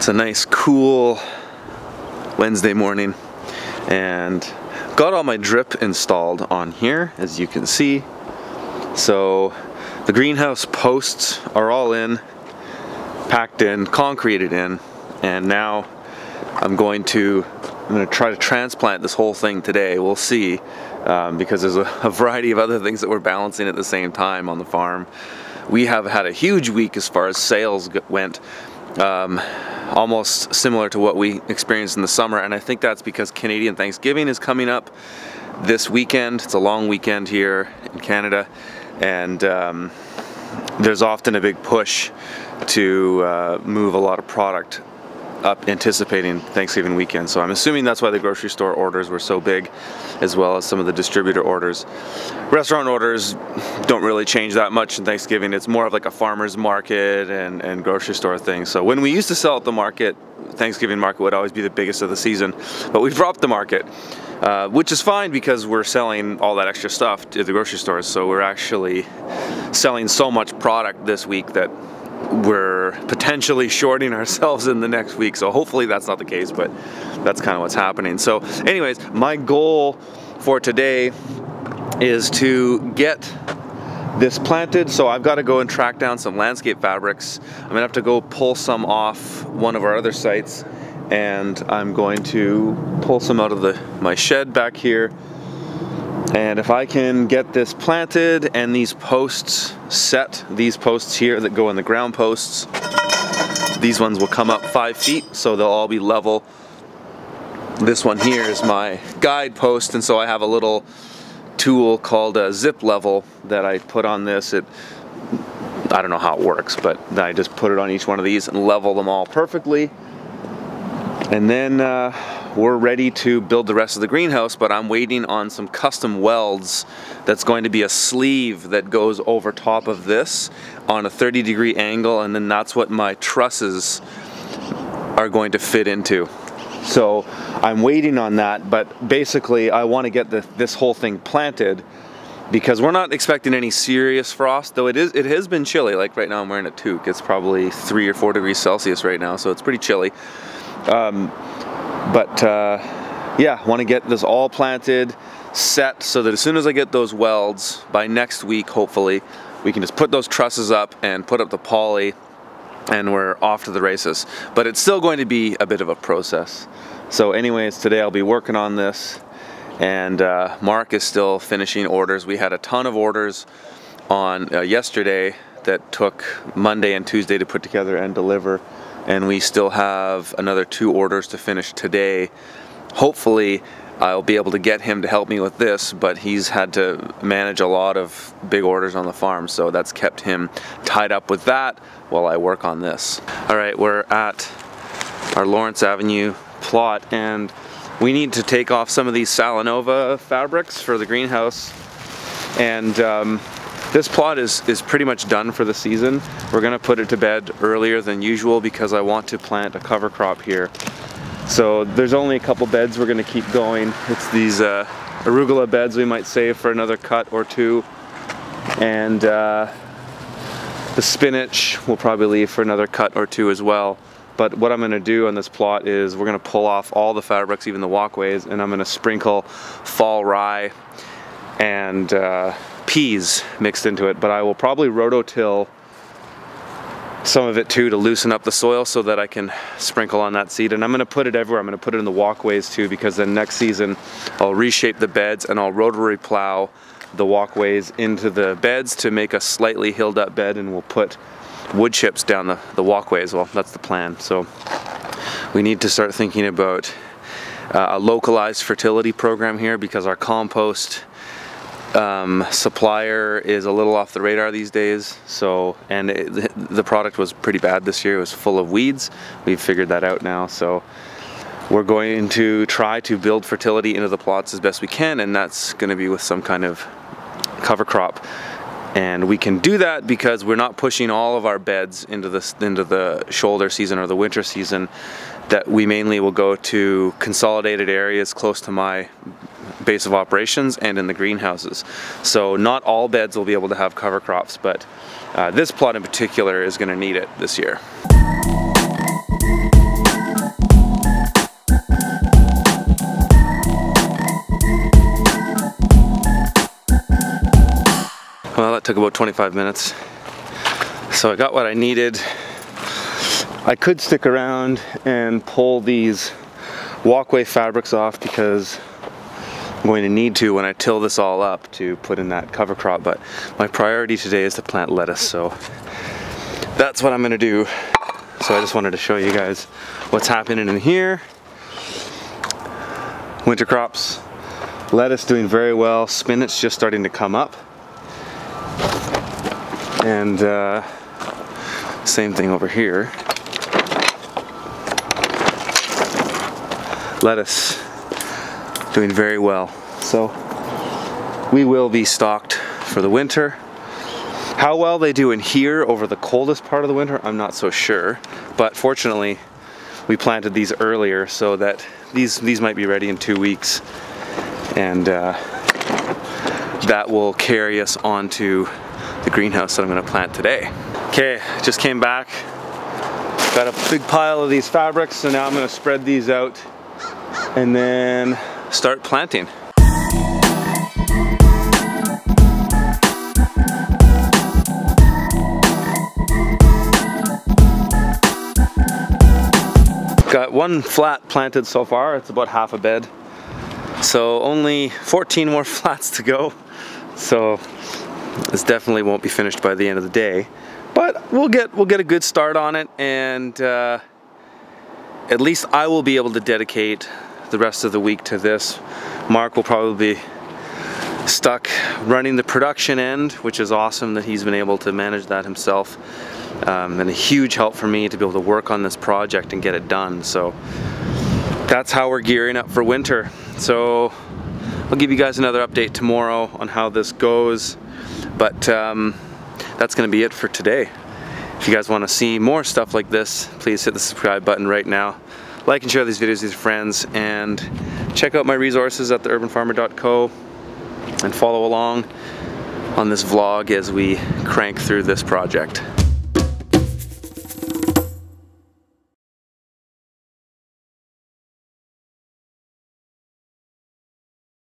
It's a nice cool Wednesday morning, and got all my drip installed on here, as you can see. So the greenhouse posts are all in, packed in, concreted in, and now I'm going to try to transplant this whole thing today. We'll see, because there's a variety of other things that we're balancing at the same time on the farm. We have had a huge week as far as sales went, almost similar to what we experienced in the summer, and I think that's because Canadian Thanksgiving is coming up this weekend. It's a long weekend here in Canada, and there's often a big push to move a lot of product up anticipating Thanksgiving weekend. So I'm assuming that's why the grocery store orders were so big, as well as some of the distributor orders. Restaurant orders don't really change that much in Thanksgiving. It's more of like a farmer's market and grocery store thing. So when we used to sell at the market, Thanksgiving market would always be the biggest of the season, but we've dropped the market, which is fine because we're selling all that extra stuff to the grocery stores. So we're actually selling so much product this week that we're potentially shorting ourselves in the next week. So hopefully that's not the case, but that's kind of what's happening. So anyways, my goal for today is to get this planted. So I've got to go and track down some landscape fabrics. I'm gonna have to go pull some off one of our other sites, and I'm going to pull some out of my shed back here. And if I can get this planted and these posts set, these posts here that go in the ground posts, these ones will come up 5 feet, so they'll all be level. This one here is my guide post, and so I have a little tool called a zip level that I put on this. I don't know how it works, but then I just put it on each one of these and level them all perfectly. And then we're ready to build the rest of the greenhouse, but I'm waiting on some custom welds. That's going to be a sleeve that goes over top of this on a 30-degree angle, and then that's what my trusses are going to fit into. So I'm waiting on that, but basically I want to get this whole thing planted because we're not expecting any serious frost, though it has been chilly. Like right now I'm wearing a toque. It's probably 3 or 4 degrees Celsius right now, so it's pretty chilly. Yeah, I want to get this all planted, set, so that as soon as I get those welds, by next week hopefully, we can just put those trusses up and put up the poly, and we're off to the races. But it's still going to be a bit of a process. So anyways, today I'll be working on this, and Mark is still finishing orders. We had a ton of orders on yesterday that took Monday and Tuesday to put together and deliver. And we still have another 2 orders to finish today. Hopefully I'll be able to get him to help me with this, but he's had to manage a lot of big orders on the farm, so that's kept him tied up with that while I work on this. All right, we're at our Lawrence Avenue plot, and we need to take off some of these Salanova fabrics for the greenhouse. And this plot is pretty much done for the season. We're gonna put it to bed earlier than usual because I want to plant a cover crop here. So there's only a couple beds we're gonna keep going. It's these arugula beds we might save for another cut or 2. And the spinach we'll probably leave for another cut or 2 as well. But what I'm gonna do on this plot is we're gonna pull off all the fabrics, even the walkways, and I'm gonna sprinkle fall rye and peas mixed into it. But I will probably rototill some of it too to loosen up the soil so that I can sprinkle on that seed. And I'm going to put it everywhere. I'm going to put it in the walkways too, because then next season I'll reshape the beds and I'll rotary plow the walkways into the beds to make a slightly hilled up bed, and we'll put wood chips down the walkways. Well, that's the plan. So we need to start thinking about a localized fertility program here, because our compost supplier is a little off the radar these days. So, and the product was pretty bad this year. It was full of weeds. We've figured that out now. So we're going to try to build fertility into the plots as best we can, and that's going to be with some kind of cover crop. And we can do that because we're not pushing all of our beds into the shoulder season or the winter season. That we mainly will go to consolidated areas close to my base of operations and in the greenhouses. So not all beds will be able to have cover crops, but this plot in particular is going to need it this year. took about 25 minutes. So I got what I needed. I could stick around and pull these walkway fabrics off because I'm going to need to when I till this all up to put in that cover crop, but my priority today is to plant lettuce, so that's what I'm gonna do. So I just wanted to show you guys what's happening in here. Winter crops, lettuce doing very well, spinach just starting to come up, and same thing over here. Lettuce doing very well. So we will be stocked for the winter. How well they do in here over the coldest part of the winter, I'm not so sure. But fortunately, we planted these earlier so that these might be ready in 2 weeks. And that will carry us onto the greenhouse that I'm gonna plant today. Okay, just came back. Got a big pile of these fabrics, so now I'm gonna spread these out and then start planting. Got one flat planted so far. It's about half a bed. So only 14 more flats to go. So this definitely won't be finished by the end of the day. But we'll get a good start on it, and at least I will be able to dedicate the rest of the week to this. Mark will probably be stuck running the production end, which is awesome that he's been able to manage that himself. And a huge help for me to be able to work on this project and get it done. So that's how we're gearing up for winter. So I'll give you guys another update tomorrow on how this goes. But that's gonna be it for today. If you guys wanna see more stuff like this, please hit the subscribe button right now. Like and share these videos with your friends, and check out my resources at theurbanfarmer.co and follow along on this vlog as we crank through this project.